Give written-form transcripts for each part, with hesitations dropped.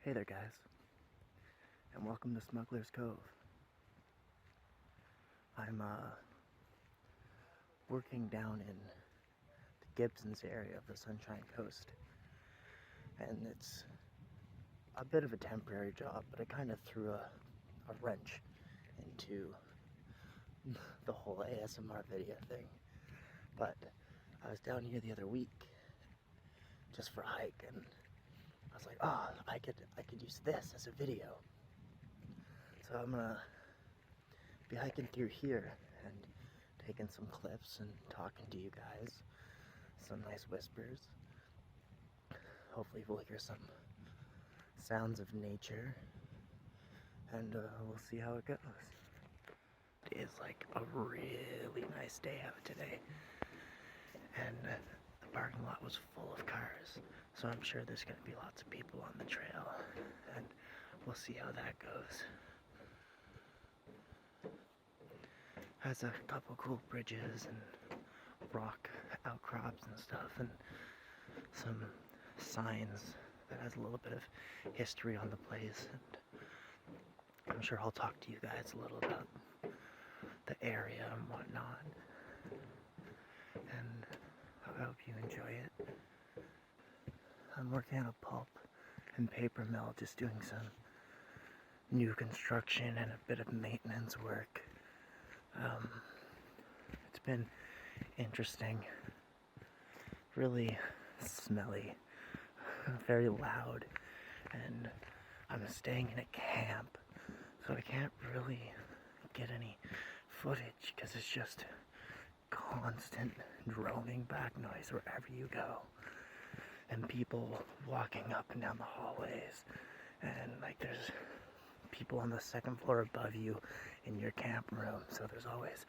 Hey there guys, and welcome to Smugglers Cove. I'm working down in the Gibsons area of the Sunshine Coast, and it's a bit of a temporary job, but it kind of threw a wrench into the whole ASMR video thing. But I was down here the other week just for a hike, and I was like, oh, I could use this as a video. So I'm gonna be hiking through here and taking some clips and talking to you guys. Some nice whispers. Hopefully we'll hear some sounds of nature, and we'll see how it goes. It is like a really nice day out today, and the parking lot was full of cars, so I'm sure there's going to be lots of people on the trail, and we'll see how that goes. Has a couple cool bridges and rock outcrops and stuff, and some signs that has a little bit of history on the place, and I'm sure I'll talk to you guys a little about the area and whatnot, and I hope you enjoy it. I'm working at a pulp and paper mill, just doing some new construction and a bit of maintenance work. It's been interesting, really smelly, very loud, and I'm staying in a camp, so I can't really get any footage because it's just constant droning back noise wherever you go, and people walking up and down the hallways, and like there's people on the second floor above you in your camp room, so there's always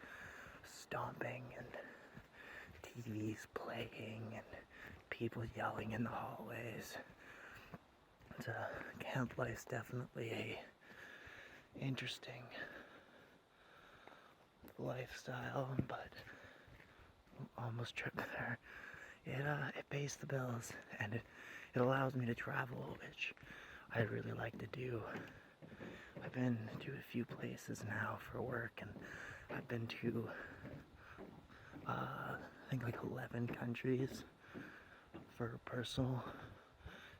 stomping and TVs playing and people yelling in the hallways. Camp life's definitely a interesting lifestyle, but almost tripped there. It pays the bills, and it allows me to travel, which I really like to do. I've been to a few places now for work, and I've been to I think like 11 countries for personal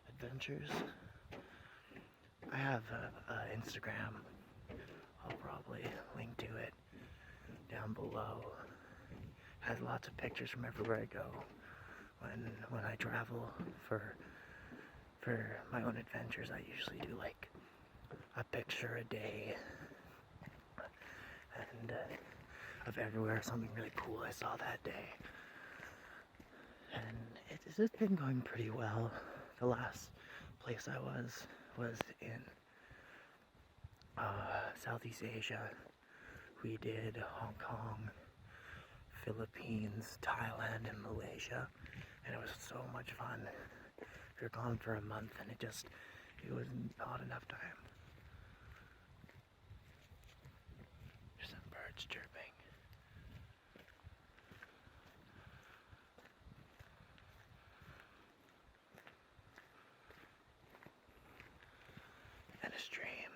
adventures. I have an Instagram. I'll probably link to it down below. It has lots of pictures from everywhere I go when I travel for my own adventures. I usually do like a picture a day, and of everywhere, something really cool I saw that day. And it's just been going pretty well. The last place I was in Southeast Asia. We did Hong Kong, Philippines, Thailand, and Malaysia, and it was so much fun. We were gone for a month, and it was not enough time. There's some birds chirping. And a stream.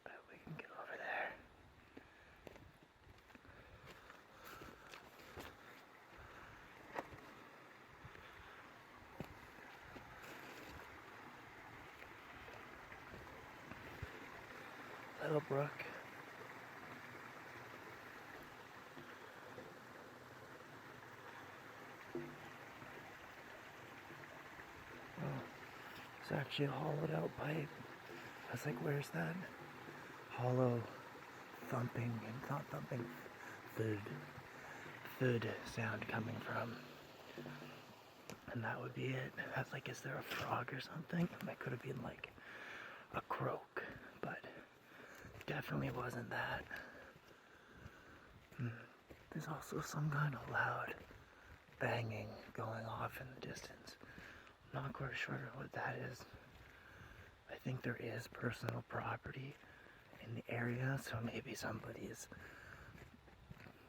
Bet we can get over there. Little brook. Oh, it's actually a hollowed out pipe. I was like, where's that hollow thumping, and not thumping, thud sound coming from? And that would be it. I was like, is there a frog or something? That could have been like a croak, but definitely wasn't that. There's also some kind of loud banging going off in the distance. I'm not quite sure what that is. I think there is personal property in the area, so maybe somebody's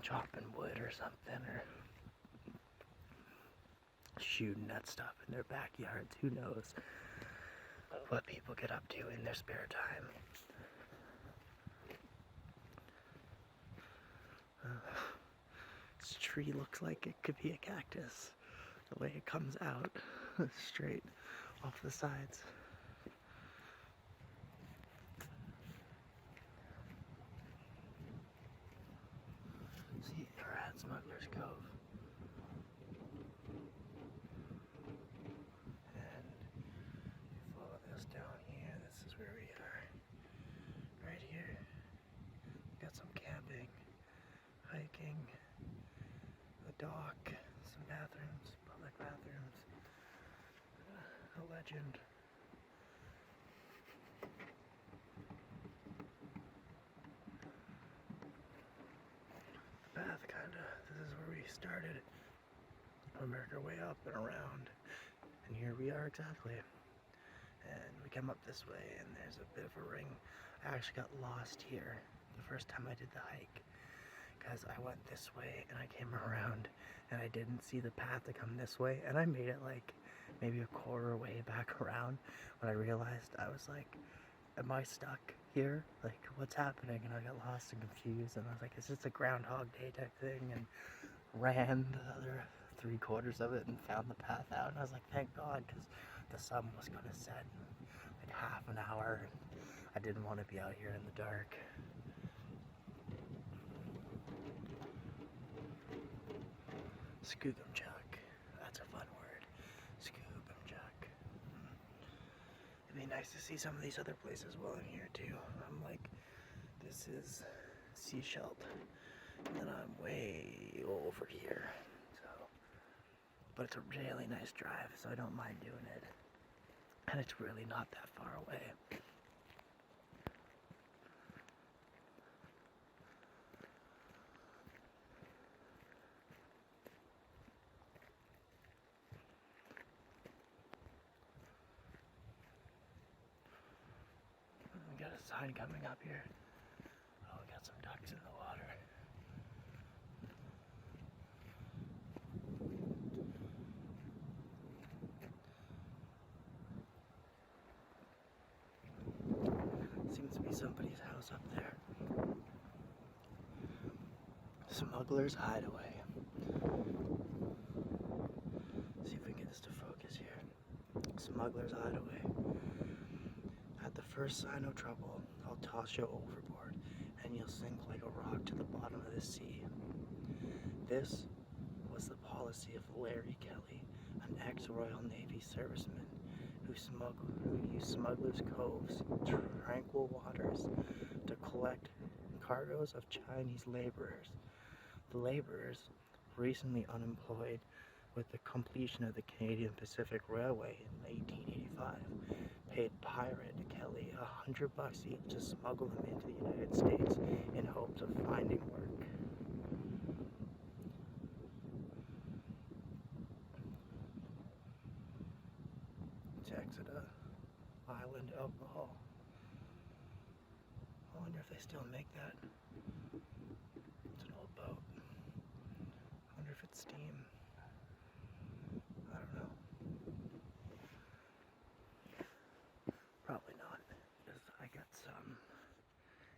chopping wood or something, or shooting at stuff in their backyards. Who knows what people get up to in their spare time. This tree looks like it could be a cactus, the way it comes out straight off the sides. See, we're at Smugglers Cove. And you follow this down here, this is where we are. Right here. Got some camping, hiking, the dock, some bathrooms, public bathrooms, a legend. The path this is where we started. We worked our way up and around, and here we are exactly. And we come up this way, and there's a bit of a ring. I actually got lost here the first time I did the hike, because I went this way and I came around and I didn't see the path to come this way, and I made it like maybe a quarter way back around when I realized I was like, am I stuck here? Like, what's happening? And I got lost and confused, and I was like, it's just a Groundhog Day type thing, and ran the other 3/4 of it and found the path out. And I was like, thank God, because the sun was going to set in like half an hour, and I didn't want to be out here in the dark. Skoogumchuck. That's a fun word. Skoogumchuck. It'd be nice to see some of these other places while I'm here too. I'm like, this is Seashelt, and then I'm way over here. So, but it's a really nice drive, so I don't mind doing it. And it's really not that far away. We got a sign coming up here. Oh, we got some ducks in the water. Seems to be somebody's house up there. Smugglers Hideaway. See if we can get this to focus here. Smugglers Hideaway. At the first sign of trouble, I'll toss you overboard, and you'll sink like a rock to the bottom of the sea. This was the policy of Larry Kelly, an ex-Royal Navy serviceman who used Smugglers' Cove's tranquil waters to collect cargoes of Chinese laborers. The laborers, recently unemployed with the completion of the Canadian Pacific Railway in 1885, paid pirate Kelly $100 each to smuggle them into the United States in hopes of finding work. Exeter Island alcohol. I wonder if they still make that. It's an old boat. I wonder if it's steam. I don't know. Probably not, because I got some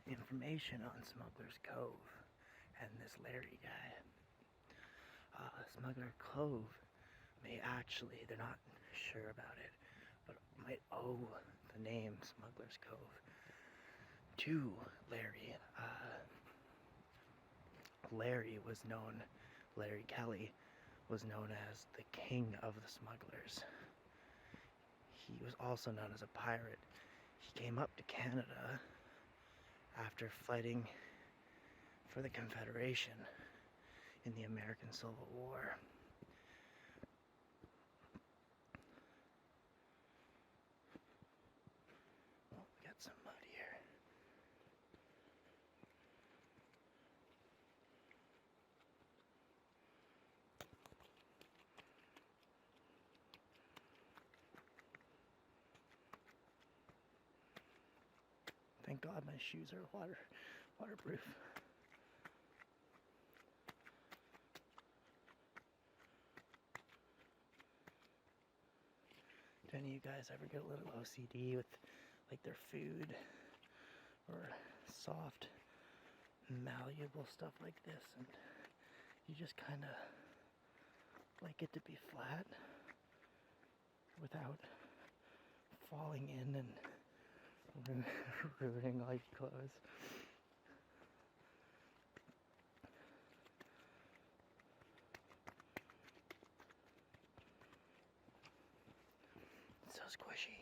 information on Smugglers Cove and this Larry guy. Smuggler Cove may actually, they're not sure about it, but might owe the name Smugglers Cove to Larry. Larry Kelly was known as the king of the smugglers. He was also known as a pirate. He came up to Canada after fighting for the Confederation in the American Civil War. Oh, we got some mud here. Thank God my shoes are waterproof. any of you guys ever get a little OCD with like their food or soft, malleable stuff like this, and you just kind of like it to be flat without falling in and ruining all your clothes. It's so squishy.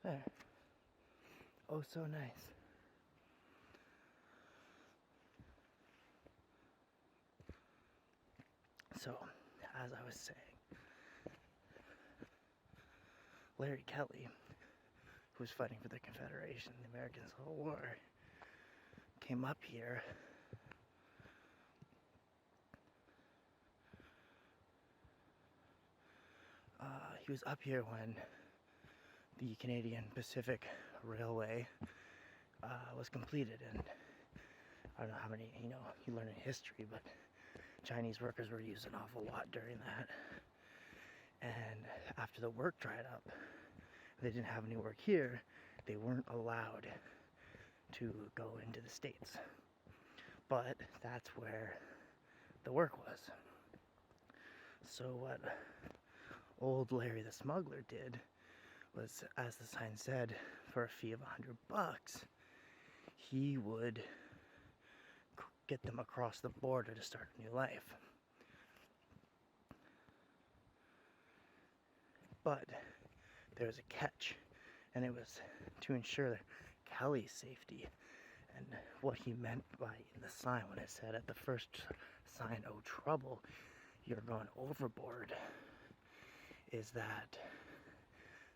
There. Oh, so nice. So, as I was saying, Larry Kelly, who was fighting for the Confederation in the American Civil War, came up here he was up here when the Canadian Pacific Railway was completed, and I don't know how many, you learn in history, but Chinese workers were used an awful lot during that. And after the work dried up, they didn't have any work here, they weren't allowed to go into the States. But that's where the work was. So what old Larry the Smuggler did was, as the sign said, for a fee of $100, he would get them across the border to start a new life. But there was a catch, and it was to ensure Kelly's safety. And what he meant by in the sign, when it said at the first sign, "Oh trouble, you're going overboard," is that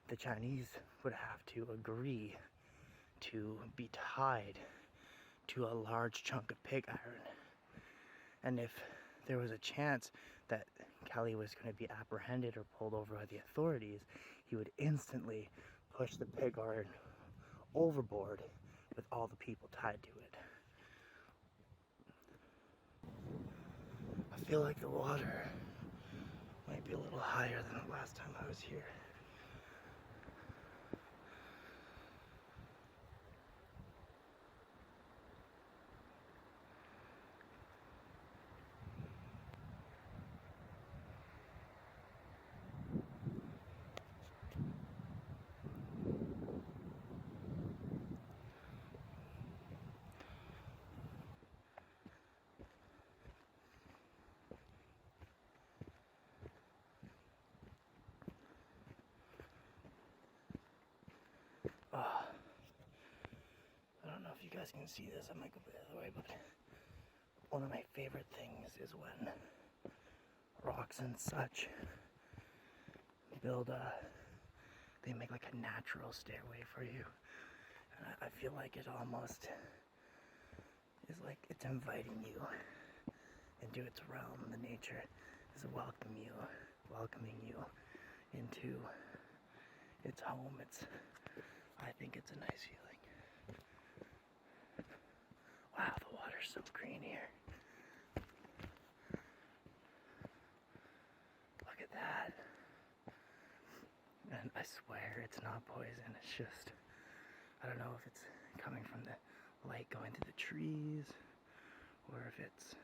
the Chinese would have to agree to be tied to a large chunk of pig iron. And if there was a chance that Kelly was going to be apprehended or pulled over by the authorities, he would instantly push the pig iron overboard with all the people tied to it. I feel like the water might be a little higher than the last time I was here. I don't know if you guys can see this, I might go the other way, but one of my favorite things is when rocks and such they make like a natural stairway for you. And I feel like it almost is like it's inviting you into its realm. The nature is welcoming you into its home. I think it's a nice feeling. Wow, the water's so green here. Look at that. And I swear it's not poison, it's just, I don't know if it's coming from the light going through the trees, or if it's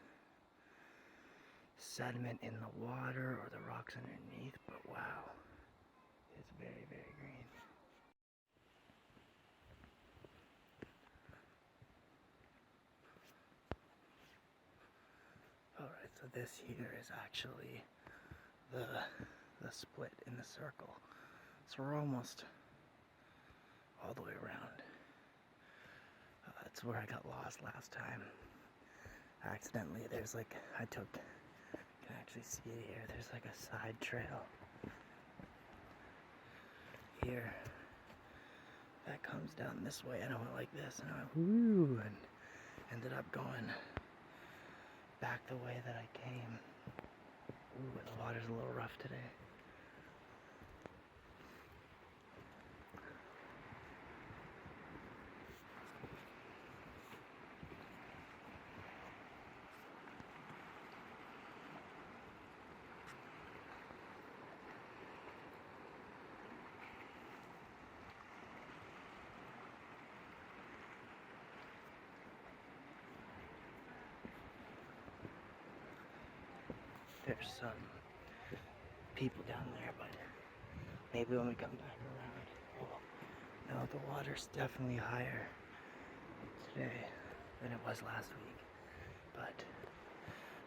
sediment in the water, or the rocks underneath, but wow, it's very, very green. Alright, so this here is actually the split in the circle. So we're almost all the way around. That's where I got lost last time. Accidentally, there's like, you can actually see it here, there's like a side trail here that comes down this way, and I went like this, and I went whoo, and ended up going back the way that I came. Ooh, the water's a little rough today. there's some people down there, but maybe when we come back around. Oh, no, the water's definitely higher today than it was last week, but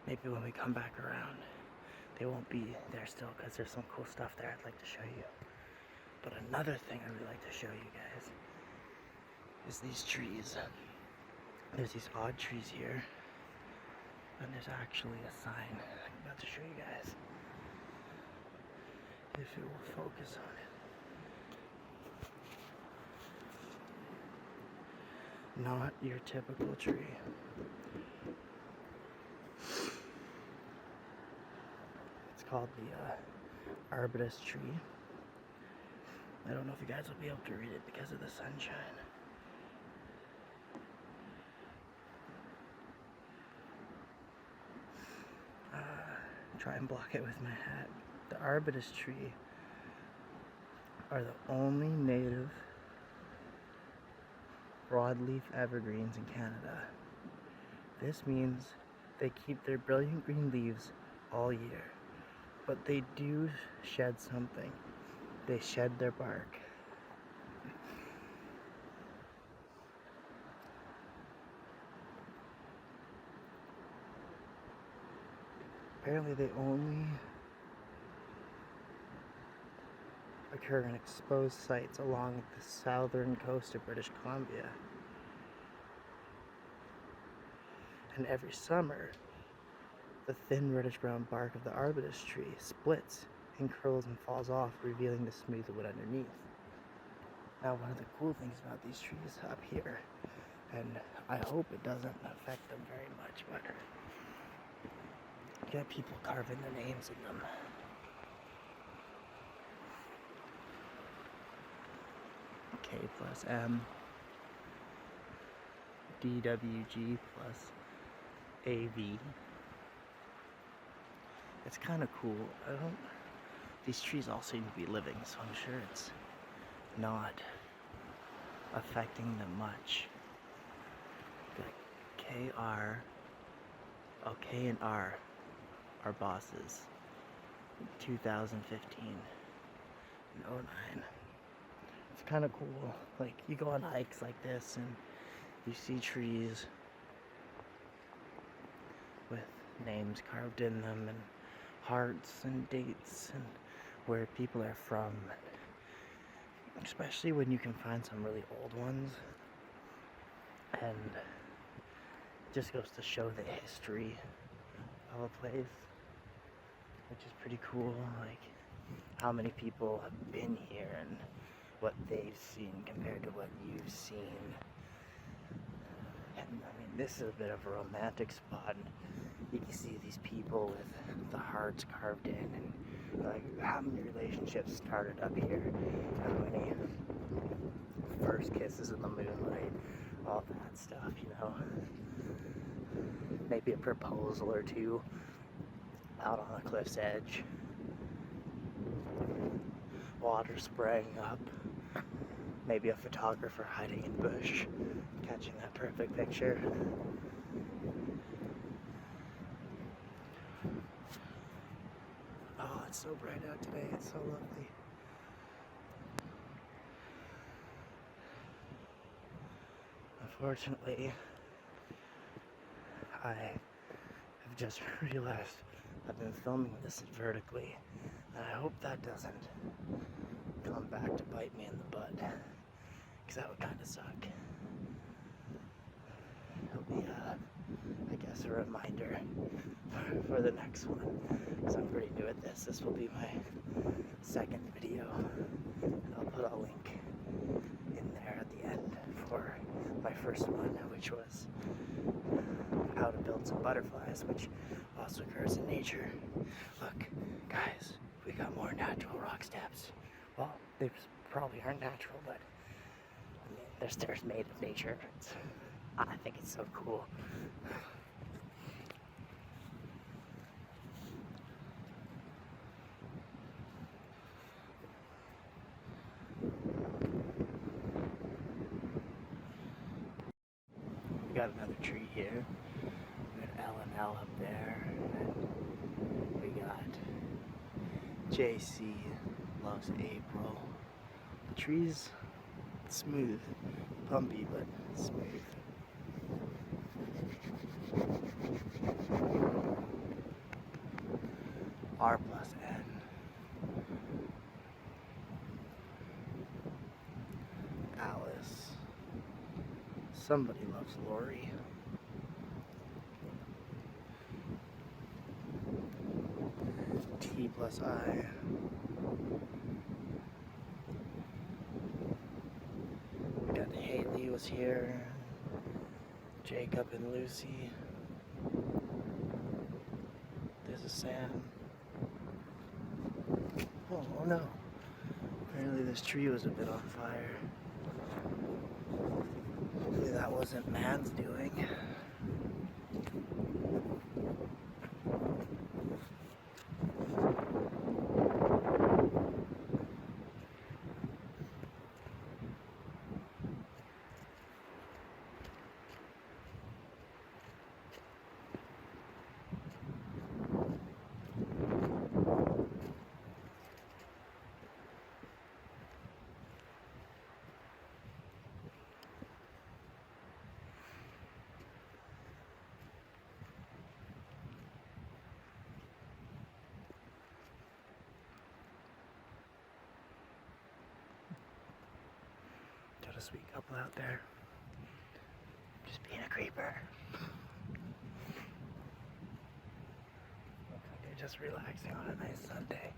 maybe when we come back around they won't be there still, because there's some cool stuff there I'd like to show you. But another thing I'd really like to show you guys is these trees. There's these odd trees here, and there's actually a sign I'm about to show you guys, if it will focus on it. Not your typical tree. It's called the arbutus tree. I don't know if you guys will be able to read it because of the sunshine. Try and block it with my hat. The arbutus tree are the only native broadleaf evergreens in Canada. This means they keep their brilliant green leaves all year, but they do shed something. They shed their bark. Apparently they only occur in exposed sites along the southern coast of British Columbia. And every summer, the thin reddish-brown bark of the arbutus tree splits and curls and falls off, revealing the smooth wood underneath. Now, one of the cool things about these trees up here, and I hope it doesn't affect them very much, but you got people carving their names in them. K plus M, DWG plus AV. It's kind of cool. These trees all seem to be living, so I'm sure it's not affecting them much. KR, oh, K and R are bosses. 2015 and 09. It's kind of cool. Like, you go on hikes like this and you see trees with names carved in them and hearts and dates and where people are from. Especially when you can find some really old ones, and it just goes to show the history of a place, which is pretty cool. Like, how many people have been here and what they've seen compared to what you've seen. And I mean, this is a bit of a romantic spot, and you can see these people with the hearts carved in, and like how many relationships started up here, how many first kisses in the moonlight, all that stuff, you know. Maybe a proposal or two out on a cliff's edge, water spraying up, maybe a photographer hiding in the bush, catching that perfect picture. Oh, it's so bright out today, it's so lovely. Unfortunately, I have just realized I've been filming this vertically, and I hope that doesn't come back to bite me in the butt, because that would kind of suck. It'll be, I guess, a reminder for the next one, because I'm pretty new at this. This will be my second video, and I'll put a link in there at the end for my first one, which was how to build some butterflies, which also occurs in nature. Look, guys, we got more natural rock steps. Well, they probably aren't natural, but I mean, they're stairs made of nature. I think it's so cool. We got another tree here. We got L and L up there. We got JC loves April. The tree's smooth, bumpy, but smooth. R plus N. Alice. Somebody loves Lori. T plus I. We got Haley was here. Jacob and Lucy. There's a Sam. Oh no. Apparently this tree was a bit on fire. Hopefully that wasn't man's doing. Got a sweet couple out there. Just being a creeper. Looks like they're just relaxing on a nice Sunday.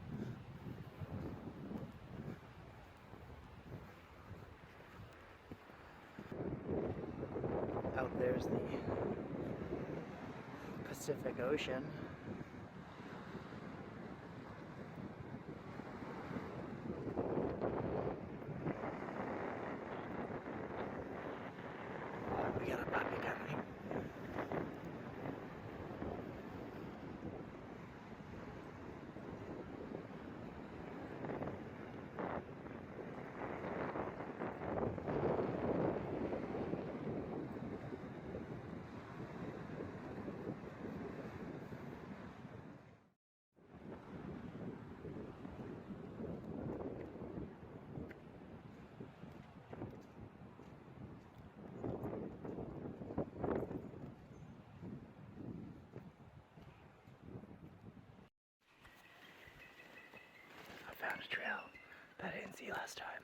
Out there's the Pacific Ocean. We got a puppy coming. Found a trail that I didn't see last time.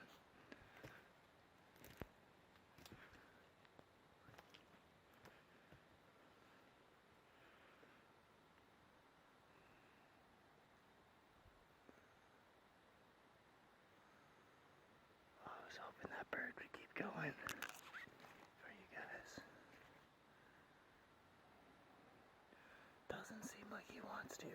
Oh, I was hoping that bird would keep going for you guys. Doesn't seem like he wants to.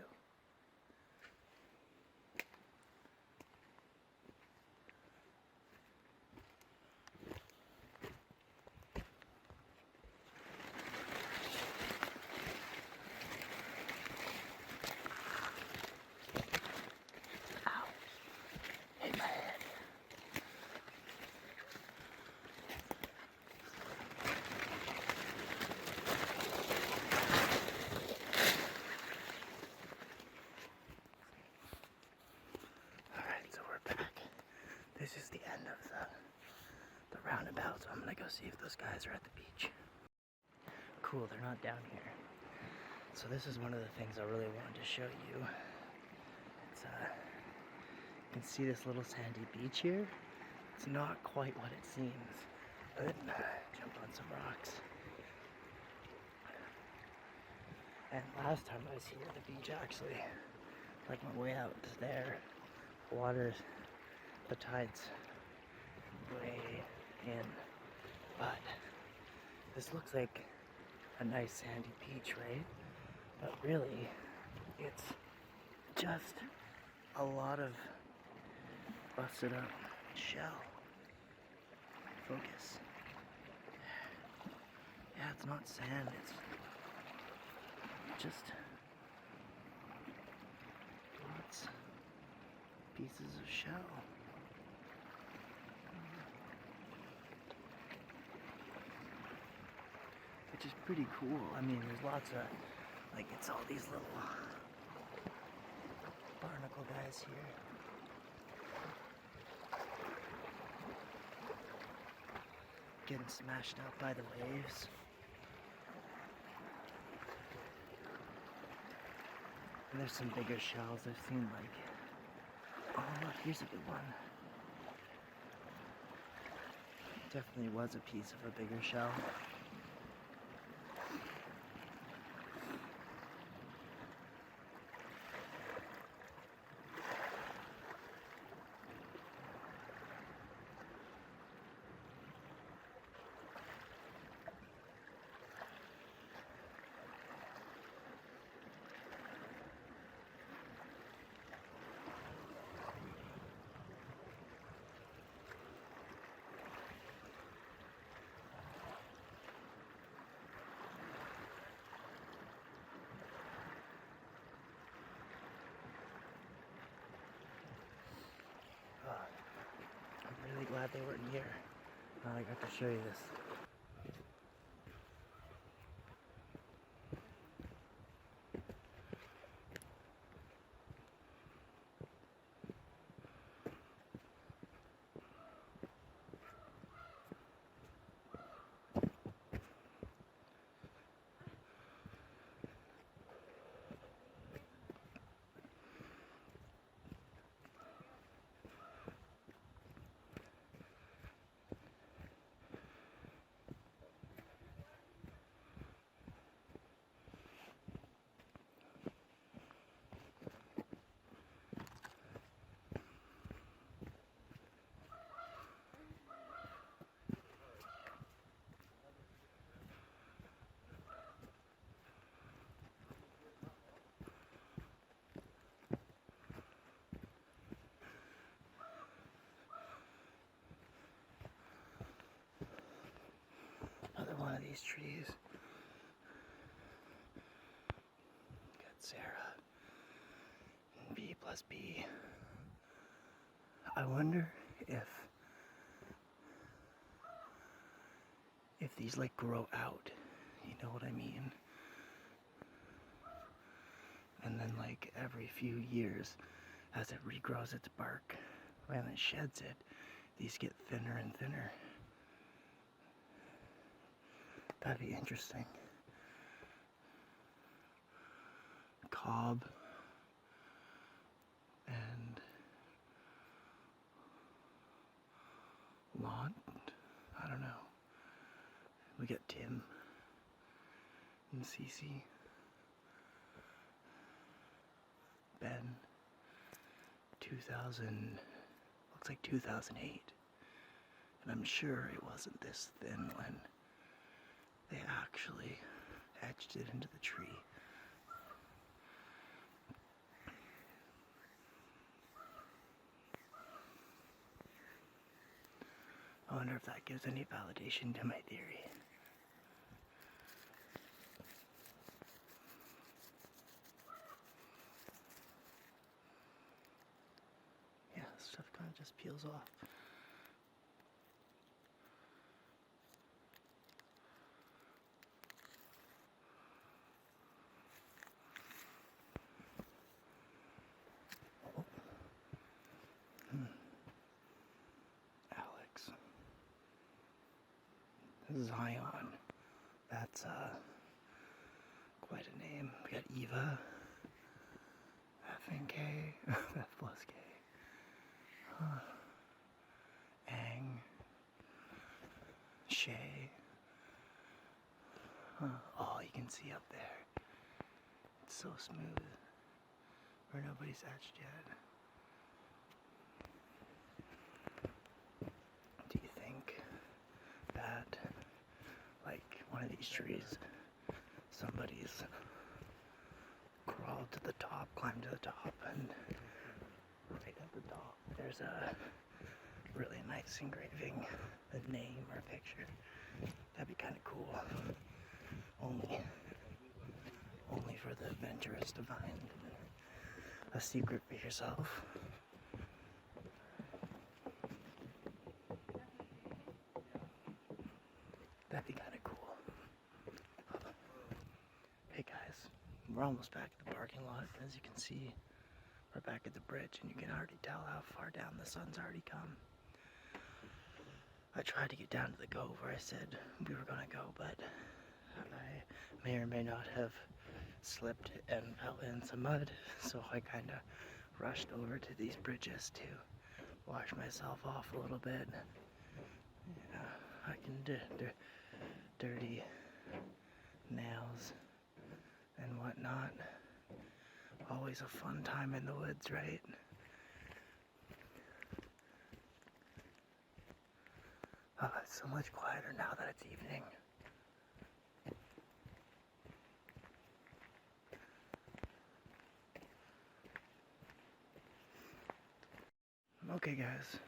This is the end of the roundabout, so I'm gonna go see if those guys are at the beach. Cool, they're not down here. So this is one of the things I really wanted to show you. It's you can see this little sandy beach here. It's not quite what it seems. But jump on some rocks. And last time I was here, the beach actually, like my way out to there, the tide's way in, but this looks like a nice sandy beach, right? But really, it's just a lot of busted up shell. Focus. Yeah, it's not sand, it's just lots pieces of shell. Which is pretty cool. I mean, there's lots of, like, it's all these little guys here. Getting smashed out by the waves. And there's some bigger shells. I've seen like, oh look, here's a good one. Definitely was a piece of a bigger shell. I'm really glad they weren't here. Now I got to show you this. Another one of these trees. Got Sarah. And B plus B. I wonder if these like grow out. You know what I mean? And then like every few years, as it regrows its bark, when it sheds it, these get thinner and thinner. That'd be interesting. Cob and Lawn. I don't know. We got Tim and Cece. Ben. looks like 2008. And I'm sure it wasn't this thin when they actually etched it into the tree. I wonder if that gives any validation to my theory. Yeah, stuff kind of just peels off. Alex. Zion. That's quite a name. We got Eva. F and K. F plus K. Huh. Ang. Shay. Huh. Oh, you can see up there. It's so smooth. Where nobody's etched yet. Do you think that, like, one of these trees, somebody's crawled to the top, climbed to the top, and right at the top there's a really nice engraving, a name or a picture? That'd be kind of cool. Only for the adventurous to find a secret for yourself. That'd be kind of cool. Hey guys, we're almost back at the parking lot. As you can see, We're back at the bridge, and you can already tell how far down the sun's already come. I tried to get down to the cove where I said we were gonna go, but I may or may not have slipped and fell in some mud, so I kind of rushed over to these bridges to wash myself off a little bit. Yeah, I can dirty nails and whatnot. Always a fun time in the woods, right? Oh, it's so much quieter now that it's evening. Okay guys,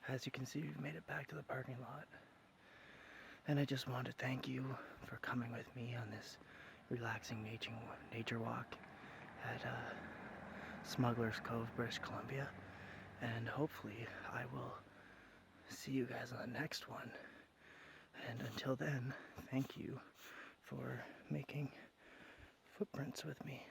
as you can see, we've made it back to the parking lot. And I just want to thank you for coming with me on this relaxing nature walk at Smugglers Cove, British Columbia. And hopefully I will see you guys on the next one. And until then, thank you for making footprints with me.